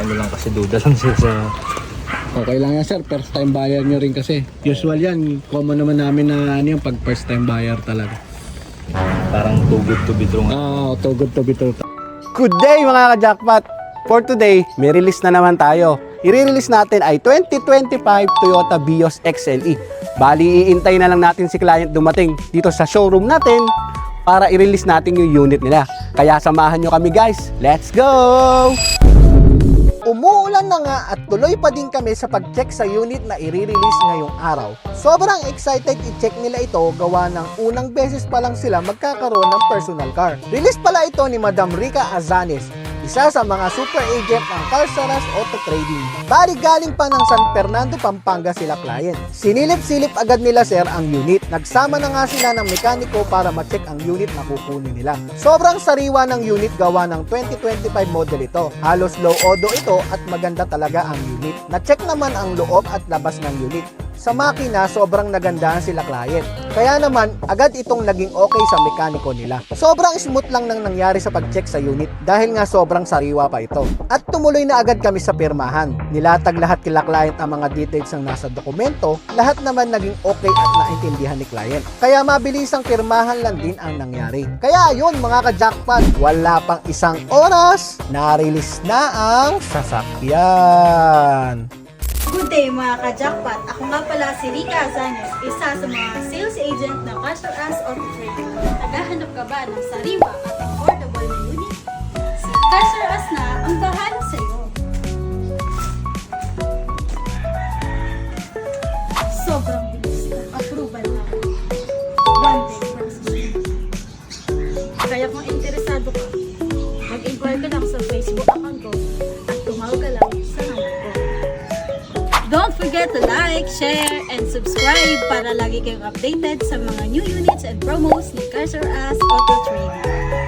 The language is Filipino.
ano lang kasi duda lang siya sa... Okay lang yan sir, first time buyer nyo rin kasi. Usual yan, common naman namin na ano yung pag first time buyer talaga. Parang too good to be true nga. Too good to be true. Good day mga ka-jackpot! For today, may release na naman tayo. I-release natin ay 2025 Toyota Vios XLE. Bali, iintay na lang natin si client dumating dito sa showroom natin para i-release natin yung unit nila. Kaya samahan nyo kami guys. Let's go! Umuulan na nga at tuloy pa din kami sa pag-check sa unit na i-release ngayong araw. Sobrang excited i-check nila ito gawa ng unang beses pa lang sila magkakaroon ng personal car. Release pala ito ni Madam Rica Azanes, isa sa mga super agent ng Carsaras Auto Trading. Bali galing pa ng San Fernando, Pampanga sila client. Sinilip-silip agad nila sir ang unit. Nagsama na nga sila ng mekaniko para ma-check ang unit na kukunin nila. Sobrang sariwa ng unit gawa ng 2025 model ito. Halos low odo ito at maganda talaga ang unit. Na-check naman ang loob at labas ng unit. Sa makina, sobrang nagandahan sila client. Kaya naman, agad itong naging okay sa mekaniko nila. Sobrang smooth lang nang nangyari sa pag-check sa unit dahil nga sobrang sariwa pa ito. At tumuloy na agad kami sa pirmahan. Nilatag lahat kila client ang mga details ng nasa dokumento. Lahat naman naging okay at naintindihan ni client. Kaya mabilisang pirmahan lang din ang nangyari. Kaya yun mga ka-jackpot, wala pang isang oras, na-release na ang sasakyan. Good day mga ka-jackpot! Ako nga pala si Rica Azanes, isa sa mga sales agent ng Carsaras Auto Trading. Naghahanap ka ba ng sariwa at affordable na unit? Si Carsaras na ang bahala sa iyo. Sobrang bilis na approval na. One day process. Kaya kung interesado ka, mag-inquire ka lang sa Facebook account ko at tumawag ka lang sa number ko. Don't forget to like, share, and subscribe para lagi kayong updated sa mga new units and promos ni Carsaras Auto Trading.